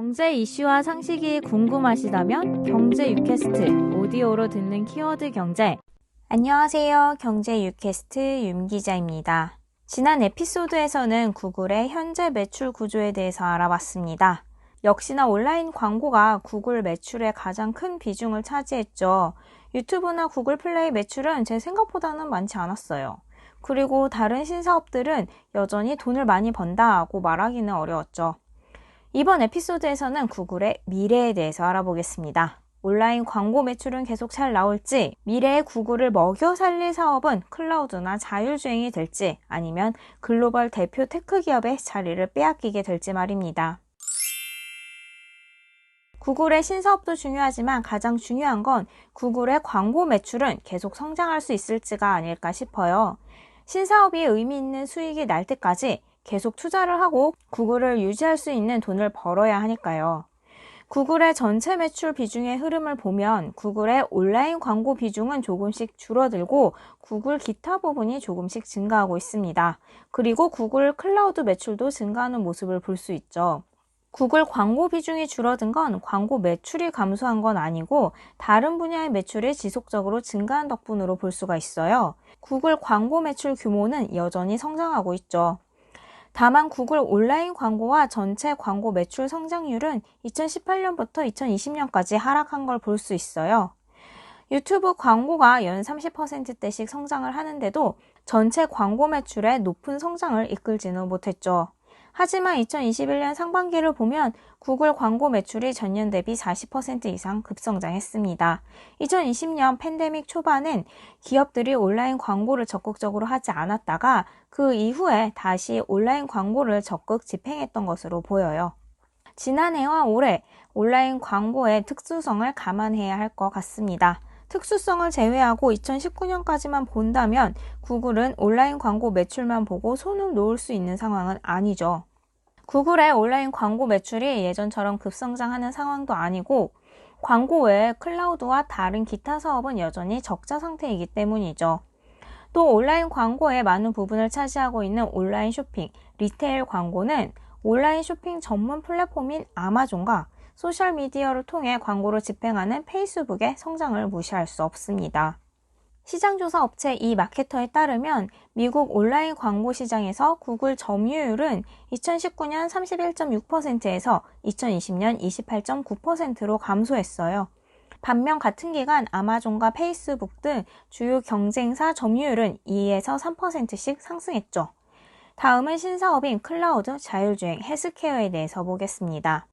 경제 이슈와 상식이 궁금하시다면 경제 유캐스트 오디오로 듣는 키워드 경제. 안녕하세요. 경제 유캐스트 윤 기자입니다. 지난 에피소드에서는 구글의 현재 매출 구조에 대해서 알아봤습니다. 역시나 온라인 광고가 구글 매출의 가장 큰 비중을 차지했죠. 유튜브나 구글 플레이 매출은 제 생각보다는 많지 않았어요. 그리고 다른 신사업들은 여전히 돈을 많이 번다고 말하기는 어려웠죠. 이번 에피소드에서는 구글의 미래에 대해서 알아보겠습니다. 온라인 광고 매출은 계속 잘 나올지, 미래의 구글을 먹여 살릴 사업은 클라우드나 자율주행이 될지, 아니면 글로벌 대표 테크 기업의 자리를 빼앗기게 될지 말입니다. 구글의 신사업도 중요하지만 가장 중요한 건 구글의 광고 매출은 계속 성장할 수 있을지가 아닐까 싶어요. 신사업이 의미 있는 수익이 날 때까지 계속 투자를 하고 구글을 유지할 수 있는 돈을 벌어야 하니까요. 구글의 전체 매출 비중의 흐름을 보면 구글의 온라인 광고 비중은 조금씩 줄어들고 구글 기타 부분이 조금씩 증가하고 있습니다. 그리고 구글 클라우드 매출도 증가하는 모습을 볼 수 있죠. 구글 광고 비중이 줄어든 건 광고 매출이 감소한 건 아니고 다른 분야의 매출이 지속적으로 증가한 덕분으로 볼 수가 있어요. 구글 광고 매출 규모는 여전히 성장하고 있죠. 다만 구글 온라인 광고와 전체 광고 매출 성장률은 2018년부터 2020년까지 하락한 걸 볼 수 있어요. 유튜브 광고가 연 30%대씩 성장을 하는데도 전체 광고 매출의 높은 성장을 이끌지는 못했죠. 하지만 2021년 상반기를 보면 구글 광고 매출이 전년 대비 40% 이상 급성장했습니다. 2020년 팬데믹 초반엔 기업들이 온라인 광고를 적극적으로 하지 않았다가 그 이후에 다시 온라인 광고를 적극 집행했던 것으로 보여요. 지난해와 올해 온라인 광고의 특수성을 감안해야 할 것 같습니다. 특수성을 제외하고 2019년까지만 본다면 구글은 온라인 광고 매출만 보고 손을 놓을 수 있는 상황은 아니죠. 구글의 온라인 광고 매출이 예전처럼 급성장하는 상황도 아니고 광고 외에 클라우드와 다른 기타 사업은 여전히 적자 상태이기 때문이죠. 또 온라인 광고의 많은 부분을 차지하고 있는 온라인 쇼핑, 리테일 광고는 온라인 쇼핑 전문 플랫폼인 아마존과 소셜미디어를 통해 광고를 집행하는 페이스북의 성장을 무시할 수 없습니다. 시장조사 업체 이마케터에 따르면 미국 온라인 광고 시장에서 구글 점유율은 2019년 31.6%에서 2020년 28.9%로 감소했어요. 반면 같은 기간 아마존과 페이스북 등 주요 경쟁사 점유율은 2에서 3%씩 상승했죠. 다음은 신사업인 클라우드, 자율주행, 헬스케어에 대해서 보겠습니다.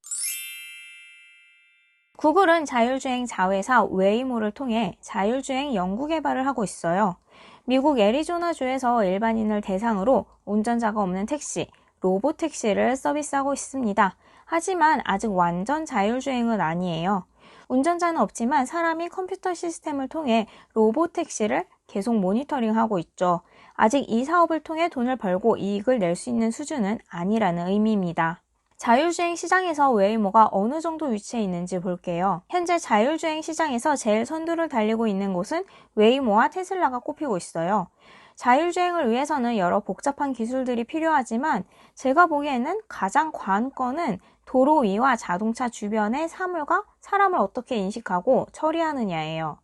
구글은 자율주행 자회사 웨이모를 통해 자율주행 연구개발을 하고 있어요. 미국 애리조나주에서 일반인을 대상으로 운전자가 없는 택시, 로보택시를 서비스하고 있습니다. 하지만 아직 완전 자율주행은 아니에요. 운전자는 없지만 사람이 컴퓨터 시스템을 통해 로보택시를 계속 모니터링하고 있죠. 아직 이 사업을 통해 돈을 벌고 이익을 낼 수 있는 수준은 아니라는 의미입니다. 자율주행 시장에서 웨이모가 어느 정도 위치해 있는지 볼게요. 현재 자율주행 시장에서 제일 선두를 달리고 있는 곳은 웨이모와 테슬라가 꼽히고 있어요. 자율주행을 위해서는 여러 복잡한 기술들이 필요하지만 제가 보기에는 가장 관건은 도로 위와 자동차 주변의 사물과 사람을 어떻게 인식하고 처리하느냐예요.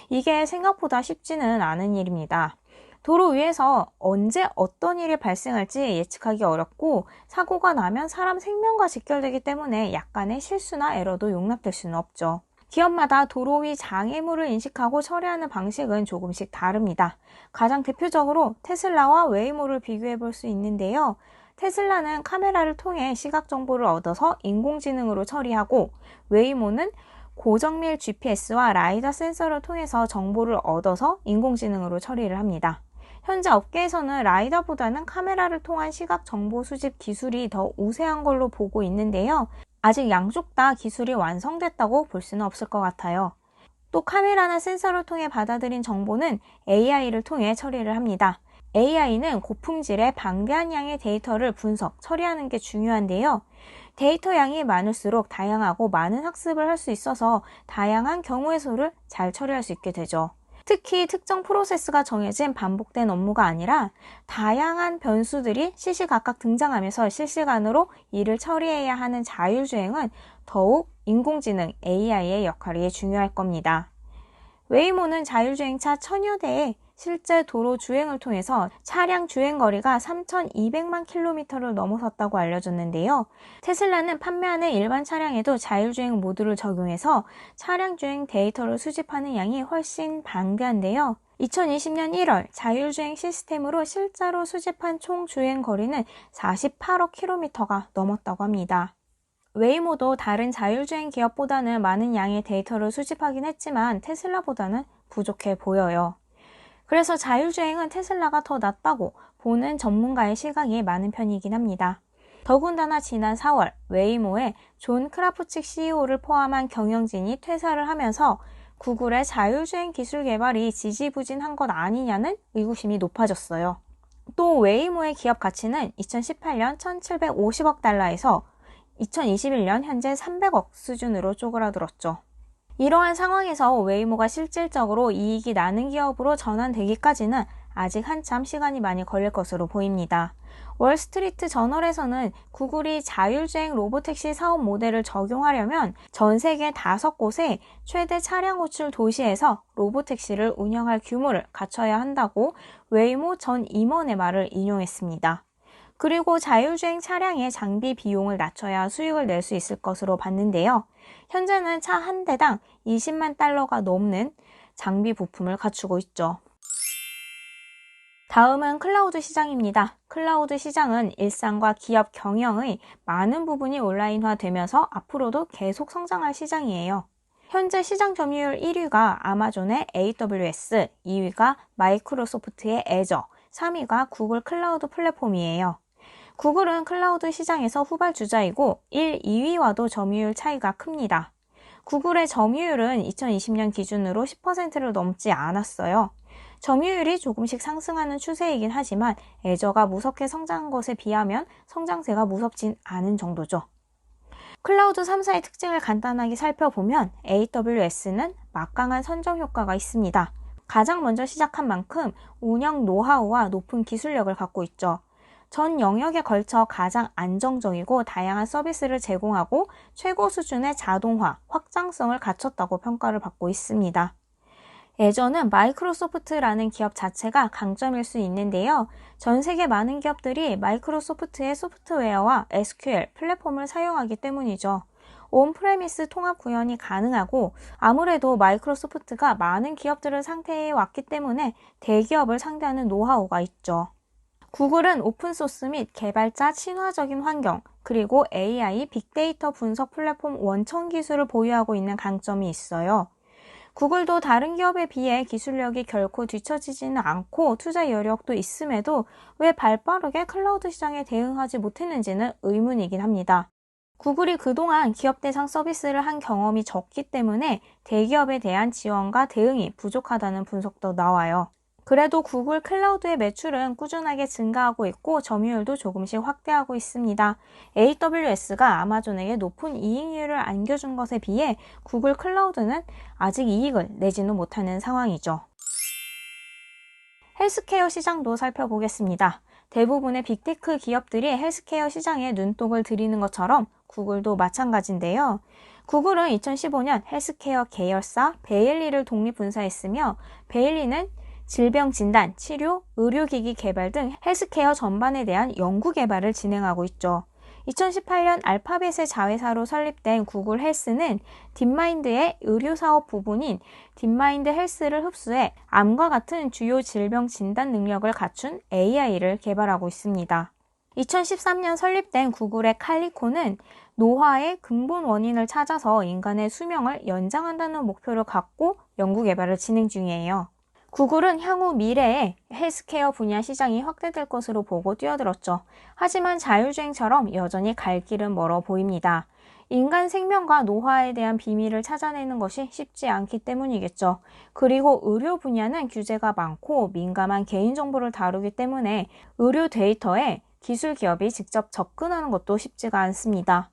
이게 생각보다 쉽지는 않은 일입니다. 도로 위에서 언제 어떤 일이 발생할지 예측하기 어렵고 사고가 나면 사람 생명과 직결되기 때문에 약간의 실수나 에러도 용납될 수는 없죠. 기업마다 도로 위 장애물을 인식하고 처리하는 방식은 조금씩 다릅니다. 가장 대표적으로 테슬라와 웨이모를 비교해 볼 수 있는데요. 테슬라는 카메라를 통해 시각 정보를 얻어서 인공지능으로 처리하고 웨이모는 고정밀 GPS와 라이다 센서를 통해서 정보를 얻어서 인공지능으로 처리를 합니다. 현재 업계에서는 라이다보다는 카메라를 통한 시각 정보 수집 기술이 더 우세한 걸로 보고 있는데요. 아직 양쪽 다 기술이 완성됐다고 볼 수는 없을 것 같아요. 또 카메라나 센서를 통해 받아들인 정보는 AI를 통해 처리를 합니다. AI는 고품질의 방대한 양의 데이터를 분석, 처리하는 게 중요한데요. 데이터 양이 많을수록 다양하고 많은 학습을 할 수 있어서 다양한 경우의 수를 잘 처리할 수 있게 되죠. 특히 특정 프로세스가 정해진 반복된 업무가 아니라 다양한 변수들이 시시각각 등장하면서 실시간으로 일을 처리해야 하는 자율주행은 더욱 인공지능 AI의 역할이 중요할 겁니다. 웨이모는 자율주행차 1000여 대의 실제 도로 주행을 통해서 차량 주행거리가 3,200만 킬로미터를 넘어섰다고 알려졌는데요. 테슬라는 판매하는 일반 차량에도 자율주행 모드를 적용해서 차량 주행 데이터를 수집하는 양이 훨씬 방대한데요. 2020년 1월 자율주행 시스템으로 실제로 수집한 총 주행거리는 48억 킬로미터가 넘었다고 합니다. 웨이모도 다른 자율주행 기업보다는 많은 양의 데이터를 수집하긴 했지만 테슬라보다는 부족해 보여요. 그래서 자율주행은 테슬라가 더 낫다고 보는 전문가의 시각이 많은 편이긴 합니다. 더군다나 지난 4월 웨이모의 존 크라프칙 CEO를 포함한 경영진이 퇴사를 하면서 구글의 자율주행 기술 개발이 지지부진한 것 아니냐는 의구심이 높아졌어요. 또 웨이모의 기업 가치는 2018년 1,750억 달러에서 2021년 현재 300억 수준으로 쪼그라들었죠. 이러한 상황에서 웨이모가 실질적으로 이익이 나는 기업으로 전환되기까지는 아직 한참 시간이 많이 걸릴 것으로 보입니다. 월스트리트 저널에서는 구글이 자율주행 로보택시 사업 모델을 적용하려면 전 세계 5곳의 최대 차량 호출 도시에서 로보택시를 운영할 규모를 갖춰야 한다고 웨이모 전 임원의 말을 인용했습니다. 그리고 자율주행 차량의 장비 비용을 낮춰야 수익을 낼 수 있을 것으로 봤는데요. 현재는 차 한 대당 20만 달러가 넘는 장비 부품을 갖추고 있죠. 다음은 클라우드 시장입니다. 클라우드 시장은 일상과 기업 경영의 많은 부분이 온라인화되면서 앞으로도 계속 성장할 시장이에요. 현재 시장 점유율 1위가 아마존의 AWS, 2위가 마이크로소프트의 애저, 3위가 구글 클라우드 플랫폼이에요. 구글은 클라우드 시장에서 후발주자이고 1, 2위와도 점유율 차이가 큽니다. 구글의 점유율은 2020년 기준으로 10%를 넘지 않았어요. 점유율이 조금씩 상승하는 추세이긴 하지만 애저가 무섭게 성장한 것에 비하면 성장세가 무섭진 않은 정도죠. 클라우드 3사의 특징을 간단하게 살펴보면 AWS는 막강한 선점 효과가 있습니다. 가장 먼저 시작한 만큼 운영 노하우와 높은 기술력을 갖고 있죠. 전 영역에 걸쳐 가장 안정적이고 다양한 서비스를 제공하고 최고 수준의 자동화, 확장성을 갖췄다고 평가를 받고 있습니다. 애저는 마이크로소프트라는 기업 자체가 강점일 수 있는데요. 전 세계 많은 기업들이 마이크로소프트의 소프트웨어와 SQL 플랫폼을 사용하기 때문이죠. 온프레미스 통합 구현이 가능하고 아무래도 마이크로소프트가 많은 기업들을 상대해 왔기 때문에 대기업을 상대하는 노하우가 있죠. 구글은 오픈소스 및 개발자 친화적인 환경, 그리고 AI 빅데이터 분석 플랫폼 원천 기술을 보유하고 있는 강점이 있어요. 구글도 다른 기업에 비해 기술력이 결코 뒤처지지는 않고 투자 여력도 있음에도 왜 발빠르게 클라우드 시장에 대응하지 못했는지는 의문이긴 합니다. 구글이 그동안 기업 대상 서비스를 한 경험이 적기 때문에 대기업에 대한 지원과 대응이 부족하다는 분석도 나와요. 그래도 구글 클라우드의 매출은 꾸준하게 증가하고 있고 점유율도 조금씩 확대하고 있습니다. AWS가 아마존에게 높은 이익률을 안겨준 것에 비해 구글 클라우드는 아직 이익을 내지는 못하는 상황이죠. 헬스케어 시장도 살펴보겠습니다. 대부분의 빅테크 기업들이 헬스케어 시장에 눈독을 들이는 것처럼 구글도 마찬가지인데요. 구글은 2015년 헬스케어 계열사 베일리를 독립분사했으며 베일리는 질병 진단, 치료, 의료기기 개발 등 헬스케어 전반에 대한 연구 개발을 진행하고 있죠. 2018년 알파벳의 자회사로 설립된 구글 헬스는 딥마인드의 의료사업 부분인 딥마인드 헬스를 흡수해 암과 같은 주요 질병 진단 능력을 갖춘 AI를 개발하고 있습니다. 2013년 설립된 구글의 칼리코는 노화의 근본 원인을 찾아서 인간의 수명을 연장한다는 목표를 갖고 연구 개발을 진행 중이에요. 구글은 향후 미래에 헬스케어 분야 시장이 확대될 것으로 보고 뛰어들었죠. 하지만 자율주행처럼 여전히 갈 길은 멀어 보입니다. 인간 생명과 노화에 대한 비밀을 찾아내는 것이 쉽지 않기 때문이겠죠. 그리고 의료 분야는 규제가 많고 민감한 개인정보를 다루기 때문에 의료 데이터에 기술 기업이 직접 접근하는 것도 쉽지가 않습니다.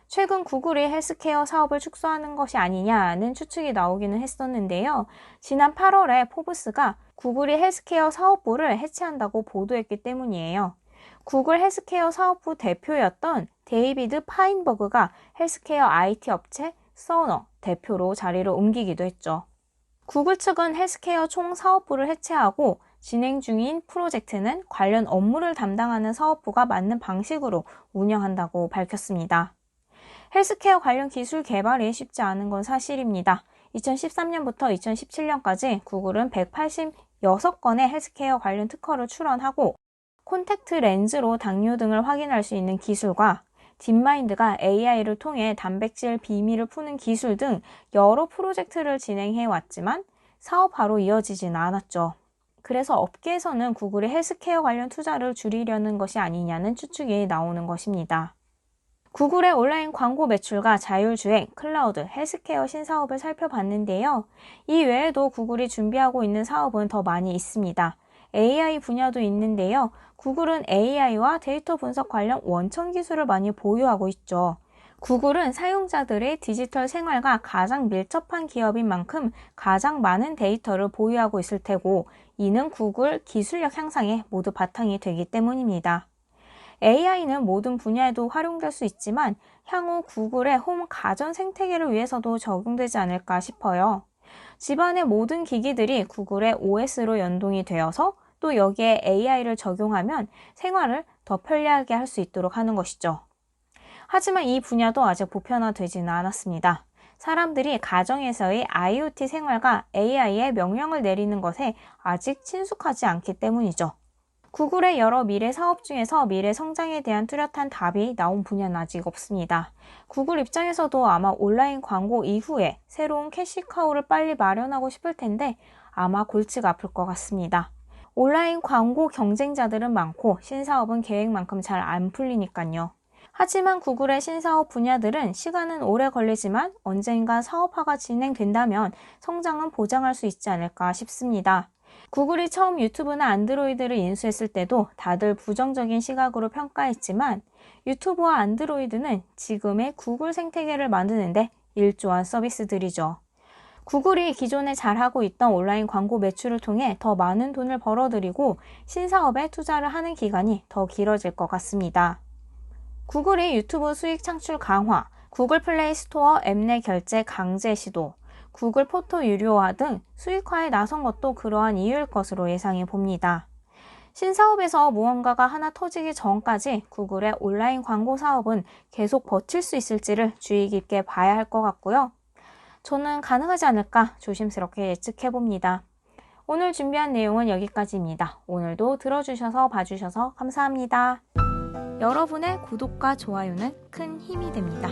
최근 구글이 헬스케어 사업을 축소하는 것이 아니냐는 추측이 나오기는 했었는데요. 지난 8월에 포브스가 구글이 헬스케어 사업부를 해체한다고 보도했기 때문이에요. 구글 헬스케어 사업부 대표였던 데이비드 파인버그가 헬스케어 IT 업체 서너 대표로 자리를 옮기기도 했죠. 구글 측은 헬스케어 총 사업부를 해체하고 진행 중인 프로젝트는 관련 업무를 담당하는 사업부가 맡는 방식으로 운영한다고 밝혔습니다. 헬스케어 관련 기술 개발이 쉽지 않은 건 사실입니다. 2013년부터 2017년까지 구글은 186건의 헬스케어 관련 특허를 출원하고 콘택트 렌즈로 당뇨 등을 확인할 수 있는 기술과 딥마인드가 AI를 통해 단백질 비밀을 푸는 기술 등 여러 프로젝트를 진행해 왔지만 사업화로 이어지진 않았죠. 그래서 업계에서는 구글이 헬스케어 관련 투자를 줄이려는 것이 아니냐는 추측이 나오는 것입니다. 구글의 온라인 광고 매출과 자율주행, 클라우드, 헬스케어 신사업을 살펴봤는데요. 이 외에도 구글이 준비하고 있는 사업은 더 많이 있습니다. AI 분야도 있는데요. 구글은 AI와 데이터 분석 관련 원천 기술을 많이 보유하고 있죠. 구글은 사용자들의 디지털 생활과 가장 밀접한 기업인 만큼 가장 많은 데이터를 보유하고 있을 테고 이는 구글 기술력 향상에 모두 바탕이 되기 때문입니다. AI는 모든 분야에도 활용될 수 있지만 향후 구글의 홈 가전 생태계를 위해서도 적용되지 않을까 싶어요. 집안의 모든 기기들이 구글의 OS로 연동이 되어서 또 여기에 AI를 적용하면 생활을 더 편리하게 할 수 있도록 하는 것이죠. 하지만 이 분야도 아직 보편화되지는 않았습니다. 사람들이 가정에서의 IoT 생활과 AI에 명령을 내리는 것에 아직 친숙하지 않기 때문이죠. 구글의 여러 미래 사업 중에서 미래 성장에 대한 뚜렷한 답이 나온 분야는 아직 없습니다. 구글 입장에서도 아마 온라인 광고 이후에 새로운 캐시카우를 빨리 마련하고 싶을 텐데 아마 골치가 아플 것 같습니다. 온라인 광고 경쟁자들은 많고 신사업은 계획만큼 잘 안 풀리니까요. 하지만 구글의 신사업 분야들은 시간은 오래 걸리지만 언젠가 사업화가 진행된다면 성장은 보장할 수 있지 않을까 싶습니다. 구글이 처음 유튜브나 안드로이드를 인수했을 때도 다들 부정적인 시각으로 평가했지만 유튜브와 안드로이드는 지금의 구글 생태계를 만드는데 일조한 서비스들이죠. 구글이 기존에 잘하고 있던 온라인 광고 매출을 통해 더 많은 돈을 벌어들이고 신사업에 투자를 하는 기간이 더 길어질 것 같습니다. 구글이 유튜브 수익 창출 강화, 구글 플레이 스토어 앱 내 결제 강제 시도, 구글 포토 유료화 등 수익화에 나선 것도 그러한 이유일 것으로 예상해 봅니다. 신사업에서 무언가가 하나 터지기 전까지 구글의 온라인 광고 사업은 계속 버틸 수 있을지를 주의 깊게 봐야 할 것 같고요. 저는 가능하지 않을까 조심스럽게 예측해 봅니다. 오늘 준비한 내용은 여기까지입니다. 오늘도 들어주셔서 봐주셔서 감사합니다. 여러분의 구독과 좋아요는 큰 힘이 됩니다.